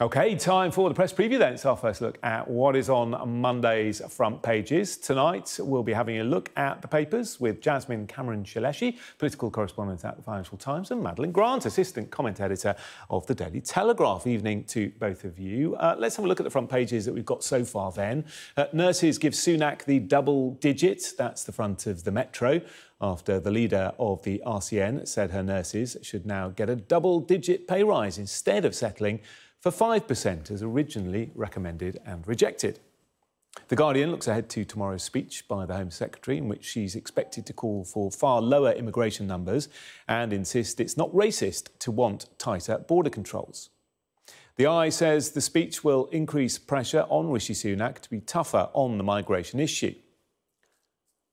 OK, time for the press preview then. It's our first look at what is on Monday's front pages. Tonight, we'll be having a look at the papers with Jasmine Cameron-Chileshe, political correspondent at the Financial Times, and Madeline Grant, assistant comment editor of the Daily Telegraph. Evening to both of you. Let's have a look at the front pages that we've got so far then. Nurses give Sunak the double digit. That's the front of the Metro, after the leader of the RCN said her nurses should now get a double-digit pay rise instead of settling for 5% as originally recommended and rejected. The Guardian looks ahead to tomorrow's speech by the Home Secretary, in which she's expected to call for far lower immigration numbers and insist it's not racist to want tighter border controls. The Eye says the speech will increase pressure on Rishi Sunak to be tougher on the migration issue.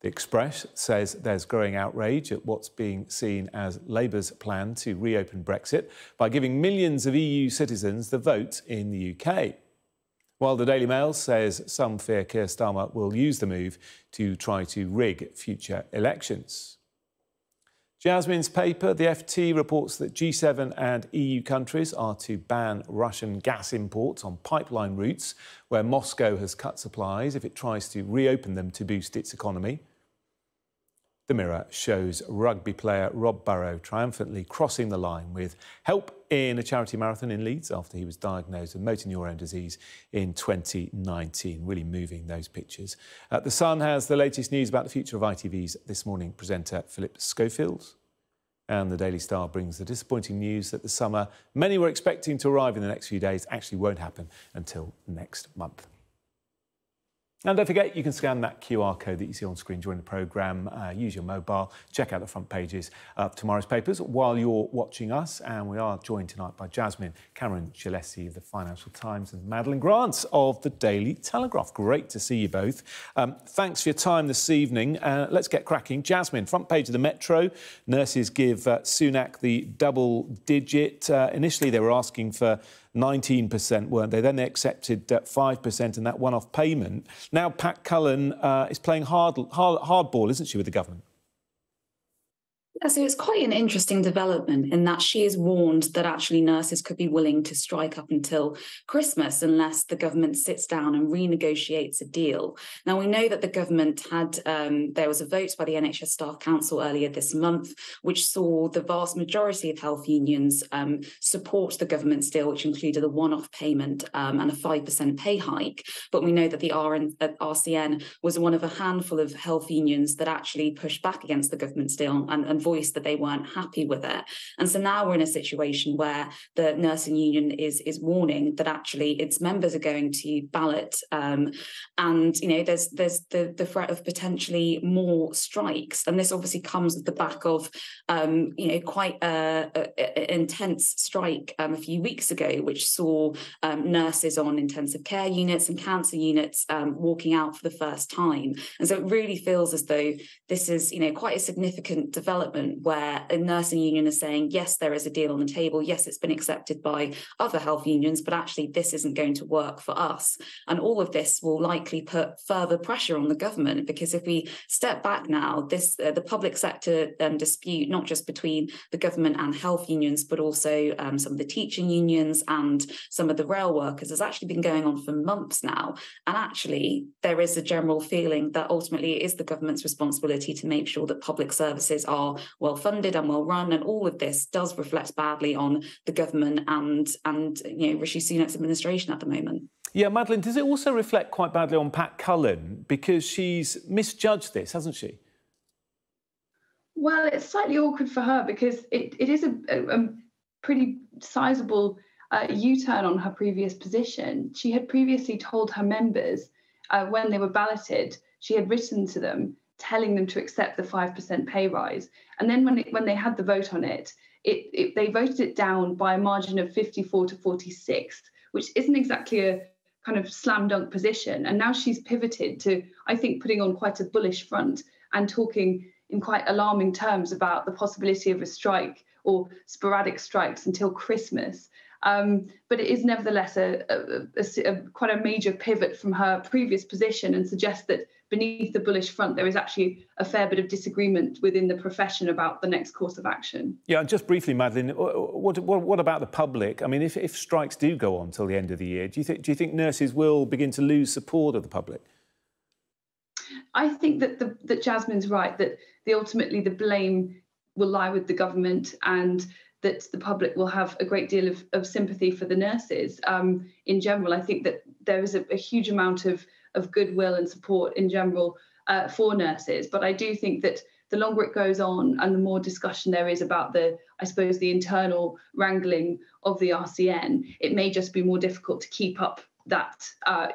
The Express says there's growing outrage at what's being seen as Labour's plan to reopen Brexit by giving millions of EU citizens the vote in the UK. While the Daily Mail says some fear Keir Starmer will use the move to try to rig future elections. Jasmine's paper, the FT, reports that G7 and EU countries are to ban Russian gas imports on pipeline routes where Moscow has cut supplies if it tries to reopen them to boost its economy. The Mirror shows rugby player Rob Burrow triumphantly crossing the line with help in a charity marathon in Leeds after he was diagnosed with motor neurone disease in 2019. Really moving, those pictures. The Sun has the latest news about the future of ITV's This Morning presenter Philip Schofield. And the Daily Star brings the disappointing news that the summer many were expecting to arrive in the next few days actually won't happen until next month. And don't forget, you can scan that QR code that you see on screen during the programme. Use your mobile, check out the front pages of tomorrow's papers while you're watching us. And we are joined tonight by Jasmine Cameron-Chileshe of the Financial Times and Madeline Grant of the Daily Telegraph. Great to see you both. Thanks for your time this evening. Let's get cracking. Jasmine, front page of the Metro. Nurses give Sunak the double digit. Initially, they were asking for 19%, weren't they? Then they accepted 5% and that one-off payment. Now Pat Cullen is playing hardball, isn't she, with the government? Yeah, so it's quite an interesting development in that she is warned that actually nurses could be willing to strike up until Christmas unless the government sits down and renegotiates a deal. Now, we know that the government had, there was a vote by the NHS Staff Council earlier this month, which saw the vast majority of health unions support the government's deal, which included a one-off payment and a 5% pay hike. But we know that the RCN was one of a handful of health unions that actually pushed back against the government's deal and voiced that they weren't happy with it. And so now we're in a situation where the nursing union is warning that actually its members are going to ballot, and you know there's the threat of potentially more strikes. And this obviously comes at the back of you know quite an intense strike a few weeks ago, which saw nurses on intensive care units and cancer units walking out for the first time. And so it really feels as though this is quite a significant development where a nursing union is saying, yes, there is a deal on the table. Yes, it's been accepted by other health unions, but actually this isn't going to work for us. And all of this will likely put further pressure on the government, because if we step back now, the public sector dispute, not just between the government and health unions, but also some of the teaching unions and some of the rail workers, has actually been going on for months now. And actually, there is a general feeling that ultimately it is the government's responsibility to make sure that public services are well funded and well run, and all of this does reflect badly on the government and Rishi Sunak's administration at the moment. Yeah, Madeline, does it also reflect quite badly on Pat Cullen, because she's misjudged this, hasn't she? Well, it's slightly awkward for her because it is a pretty sizable U-turn on her previous position. She had previously told her members when they were balloted, she had written to them telling them to accept the 5% pay rise. And then when they had the vote on it, they voted it down by a margin of 54 to 46, which isn't exactly a kind of slam dunk position. And now she's pivoted to, I think, putting on quite a bullish front and talking in quite alarming terms about the possibility of a strike or sporadic strikes until Christmas. But it is nevertheless quite a major pivot from her previous position, and suggests that beneath the bullish front, there is actually a fair bit of disagreement within the profession about the next course of action. Yeah, and just briefly, Madeline, what about the public? I mean, if strikes do go on till the end of the year, do you think nurses will begin to lose support of the public? I think that Jasmine's right, that ultimately the blame will lie with the government, and that the public will have a great deal of sympathy for the nurses. In general, I think that there is a huge amount of goodwill and support in general for nurses. But I do think that the longer it goes on and the more discussion there is about the internal wrangling of the RCN, it may just be more difficult to keep up that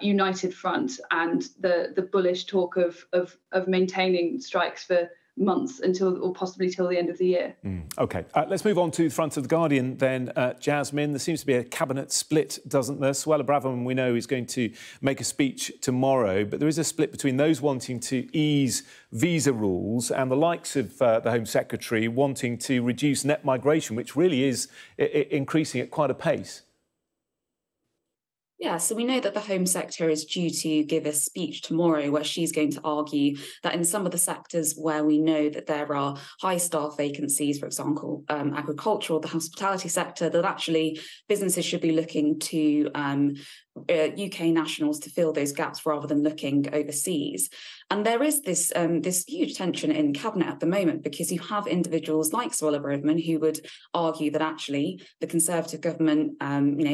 united front and the bullish talk of maintaining strikes for months or possibly till the end of the year. OK, let's move on to the front of The Guardian then, Jasmine. There seems to be a cabinet split, doesn't there? Suella Braverman, we know, is going to make a speech tomorrow, but there is a split between those wanting to ease visa rules and the likes of the Home Secretary wanting to reduce net migration, which really is increasing at quite a pace. Yeah, so we know that the Home Secretary is due to give a speech tomorrow where she's going to argue that in some of the sectors where we know that there are high staff vacancies, for example, agriculture or the hospitality sector, that actually businesses should be looking to UK nationals to fill those gaps rather than looking overseas. And there is this huge tension in cabinet at the moment, because you have individuals like Suella Braverman who would argue that actually the Conservative government,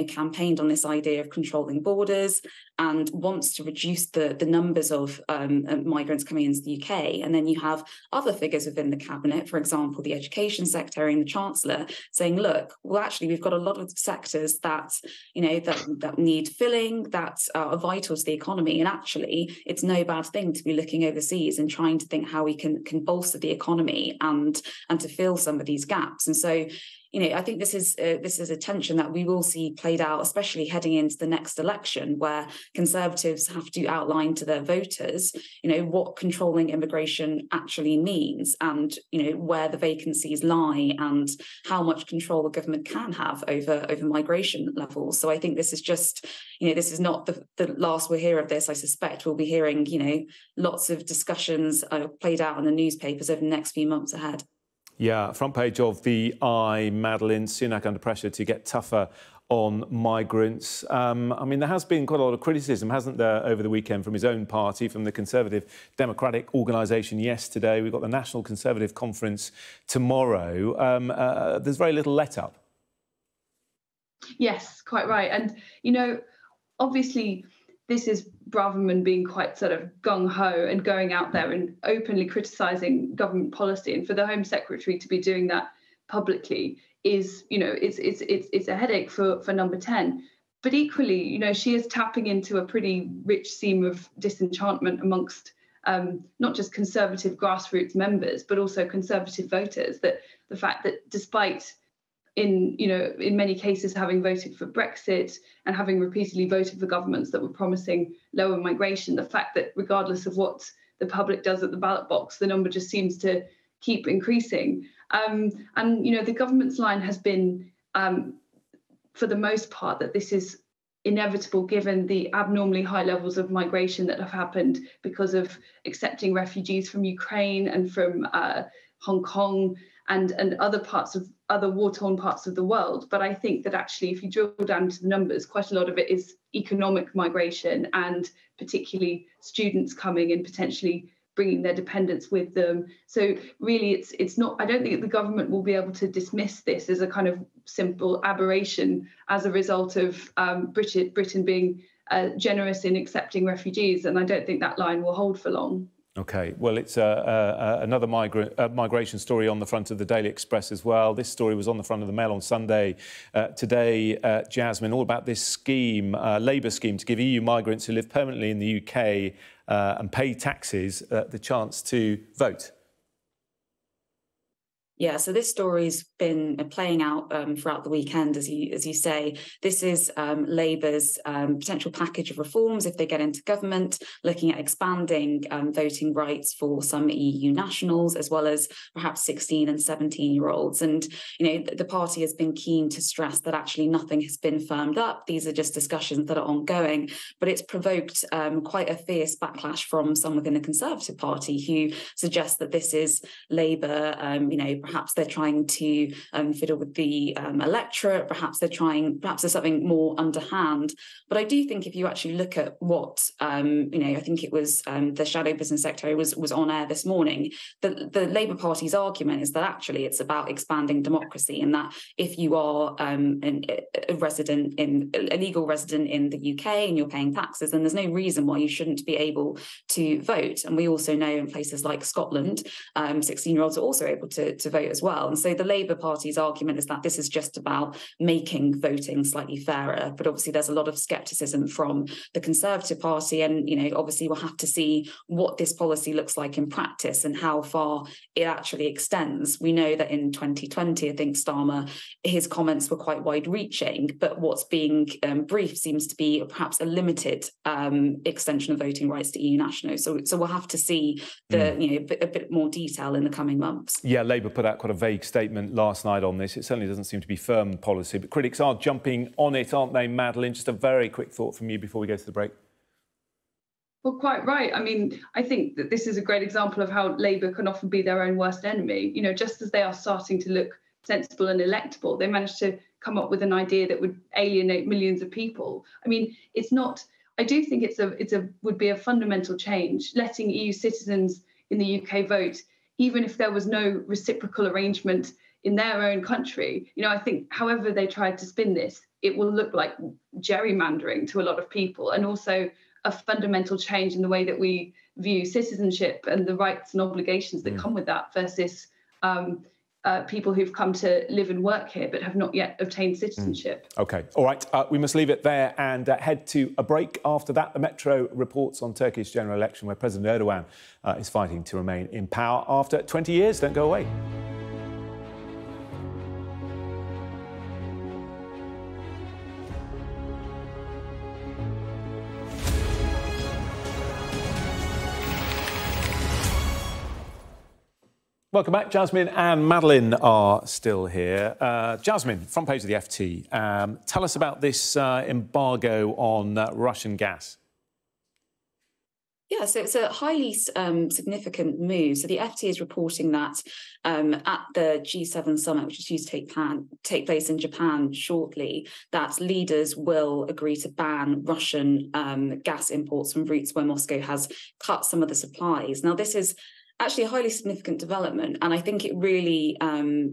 campaigned on this idea of controlling borders and wants to reduce the numbers of migrants coming into the UK. And then you have other figures within the cabinet, for example, the Education Secretary and the Chancellor, saying, look, well, actually, we've got a lot of sectors that, that need filling, that are vital to the economy. And actually, it's no bad thing to be looking overseas and trying to think how we can bolster the economy and to fill some of these gaps. And so, I think this is a tension that we will see played out, especially heading into the next election, where Conservatives have to outline to their voters, what controlling immigration actually means, and where the vacancies lie, and how much control the government can have over migration levels. So I think this is just, this is not the last we'll hear of this. I suspect we'll be hearing, lots of discussions played out in the newspapers over the next few months ahead. Yeah, front page of the Eye, Madeline, Sunak under pressure to get tougher on migrants. I mean, there has been quite a lot of criticism, hasn't there, over the weekend from his own party, from the Conservative Democratic Organisation yesterday. We've got the National Conservative Conference tomorrow. There's very little let-up. Yes, quite right. And, obviously, this is Braverman being quite sort of gung-ho and going out there and openly criticising government policy. And for the Home Secretary to be doing that publicly is, it's a headache for Number 10. But equally, she is tapping into a pretty rich seam of disenchantment amongst not just Conservative grassroots members, but also Conservative voters. That the fact that despite in many cases having voted for Brexit and having repeatedly voted for governments that were promising lower migration, the fact that regardless of what the public does at the ballot box, the number just seems to keep increasing. And the government's line has been, for the most part, that this is inevitable given the abnormally high levels of migration that have happened because of accepting refugees from Ukraine and from Hong Kong and other war-torn parts of the world. But I think that actually, if you drill down to the numbers, quite a lot of it is economic migration, and particularly students coming and potentially bringing their dependents with them. So really, it's not. I don't think the government will be able to dismiss this as a kind of simple aberration as a result of Britain being generous in accepting refugees, and I don't think that line will hold for long. OK, well, it's another migration story on the front of the Daily Express as well. This story was on the front of the Mail on Sunday. Today, Jasmine, all about this scheme, Labour scheme, to give EU migrants who live permanently in the UK and pay taxes the chance to vote. Yeah, so this story's been playing out throughout the weekend, as you say. This is Labour's potential package of reforms if they get into government, looking at expanding voting rights for some EU nationals, as well as perhaps 16 and 17-year-olds. And, the party has been keen to stress that actually nothing has been firmed up. These are just discussions that are ongoing. But it's provoked quite a fierce backlash from some within the Conservative Party who suggest that this is Labour, perhaps they're trying to fiddle with the electorate, perhaps there's something more underhand. But I do think if you actually look at what, I think it was the Shadow Business Secretary was on air this morning, the Labour Party's argument is that actually it's about expanding democracy, and that if you are a legal resident in the UK and you're paying taxes, then there's no reason why you shouldn't be able to vote. And we also know in places like Scotland, 16-year-olds are also able to vote as well. And so the Labour Party's argument is that this is just about making voting slightly fairer. But obviously there's a lot of scepticism from the Conservative Party. And, obviously we'll have to see what this policy looks like in practice and how far it actually extends. We know that in 2020, I think Starmer, his comments were quite wide-reaching, but what's being briefed seems to be perhaps a limited extension of voting rights to EU nationals. So we'll have to see a bit more detail in the coming months. Yeah, Labour put out quite a vague statement last night on this. It certainly doesn't seem to be firm policy, but critics are jumping on it, aren't they, Madeline? Just a very quick thought from you before we go to the break. Well, quite right. I mean, I think that this is a great example of how Labour can often be their own worst enemy. Just as they are starting to look sensible and electable, they managed to come up with an idea that would alienate millions of people. I mean, it's not. I do think would be a fundamental change, letting EU citizens in the UK vote, even if there was no reciprocal arrangement in their own country. I think however they tried to spin this, it will look like gerrymandering to a lot of people, and also a fundamental change in the way that we view citizenship and the rights and obligations that come with that versus people who've come to live and work here but have not yet obtained citizenship. OK. All right. We must leave it there and head to a break. After that, the Metro reports on Turkey's general election, where President Erdogan is fighting to remain in power after 20 years. Don't go away. Welcome back. Jasmine and Madeline are still here. Jasmine, front page of the FT. Tell us about this embargo on Russian gas. Yeah, so it's a highly significant move. So the FT is reporting that at the G7 summit, which is due to take place in Japan shortly, that leaders will agree to ban Russian gas imports from routes where Moscow has cut some of the supplies. Now, this is actually a highly significant development, and I think it really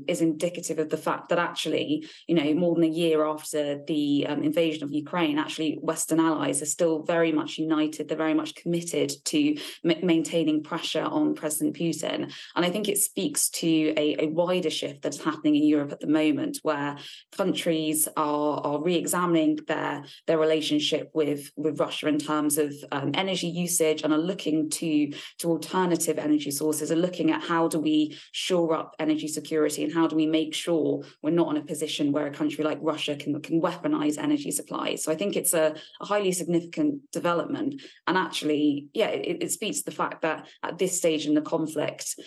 is indicative of the fact that actually, more than a year after the invasion of Ukraine, actually Western allies are still very much united. They're very much committed to maintaining pressure on President Putin. And I think it speaks to a wider shift that is happening in Europe at the moment, where countries are re-examining their relationship with Russia in terms of energy usage, and are looking to alternative energy sources, are looking at how do we shore up energy security and how do we make sure we're not in a position where a country like Russia can weaponize energy supplies. So I think it's a highly significant development. And actually, yeah, it speaks to the fact that at this stage in the conflict,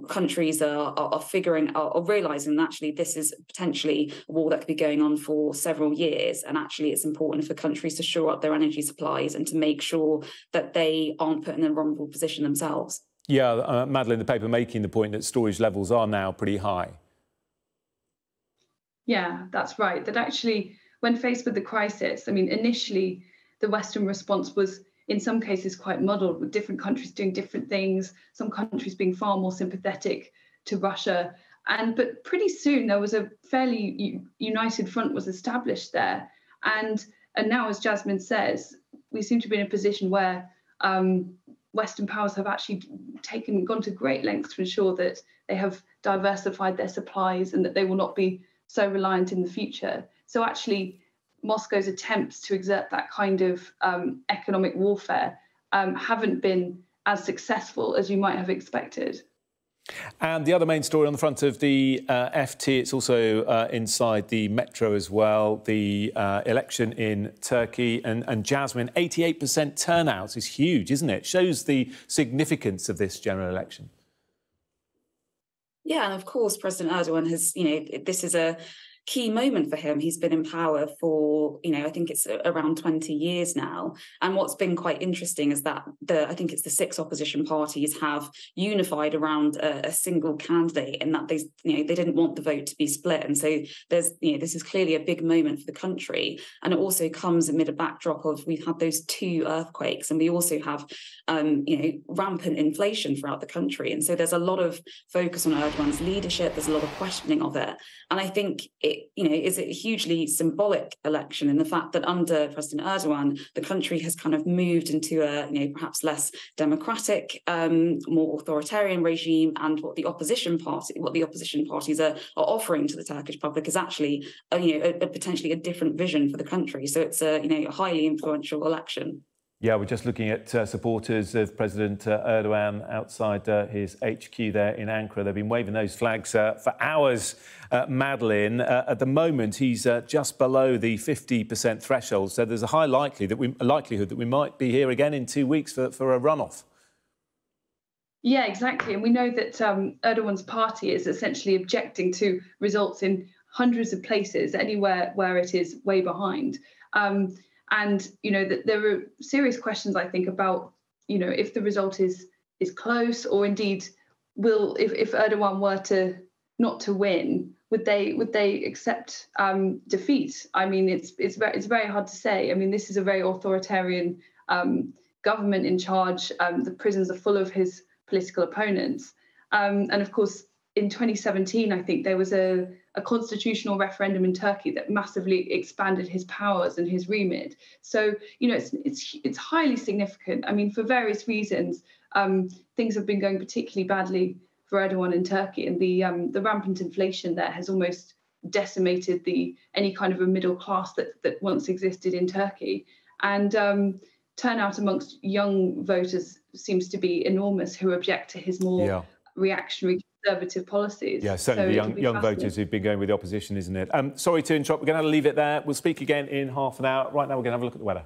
countries are realizing that actually this is potentially a war that could be going on for several years, and actually it's important for countries to shore up their energy supplies and to make sure that they aren't put in a vulnerable position themselves. Yeah, Madeline, the paper making the point that storage levels are now pretty high. Yeah, that's right. That actually, when faced with the crisis, I mean, initially the Western response was in some cases quite muddled, with different countries doing different things, some countries being far more sympathetic to Russia. But pretty soon there was a fairly united front was established there. And now, as Jasmine says, we seem to be in a position where Western powers have actually gone to great lengths to ensure that they have diversified their supplies and that they will not be so reliant in the future. So actually, Moscow's attempts to exert that kind of economic warfare haven't been as successful as you might have expected. And the other main story on the front of the FT, it's also inside the Metro as well, the election in Turkey. And Jasmine, 88% turnout is huge, isn't it? Shows the significance of this general election. Yeah, and of course, President Erdogan has, this is a key moment for him. He's been in power for, I think it's around 20 years now. And what's been quite interesting is that I think it's the 6 opposition parties have unified around a single candidate, and that they didn't want the vote to be split. And so there's, this is clearly a big moment for the country. And it also comes amid a backdrop of, we've had those 2 earthquakes, and we also have, rampant inflation throughout the country. And so there's a lot of focus on Erdogan's leadership. There's a lot of questioning of it. And I think it is a hugely symbolic election in the fact that under President Erdogan, the country has kind of moved into a, perhaps less democratic, more authoritarian regime, and what the opposition parties are offering to the Turkish public is actually, potentially a different vision for the country. So it's a highly influential election. Yeah, we're just looking at supporters of President Erdogan outside his HQ there in Ankara. They've been waving those flags for hours, Madeline. At the moment, he's just below the 50% threshold, so there's a high likelihood that we might be here again in 2 weeks for a runoff. Yeah, exactly. And we know that Erdogan's party is essentially objecting to results in hundreds of places, anywhere where it is way behind. And, that there are serious questions, I think, about, if the result is close, or indeed if Erdogan were not to win, would they accept defeat? I mean, it's very hard to say. I mean, this is a very authoritarian government in charge. The prisons are full of his political opponents. And of course, in 2017, I think there was a constitutional referendum in Turkey that massively expanded his powers and his remit. So, it's highly significant. I mean, for various reasons, things have been going particularly badly for Erdogan in Turkey, and the rampant inflation there has almost decimated any kind of a middle class that once existed in Turkey. And turnout amongst young voters seems to be enormous, who object to his more reactionary conservative policies. Yeah, certainly the young voters who've been going with the opposition, isn't it? Sorry to interrupt. We're going to leave it there. We'll speak again in half an hour. Right now, we're going to have a look at the weather.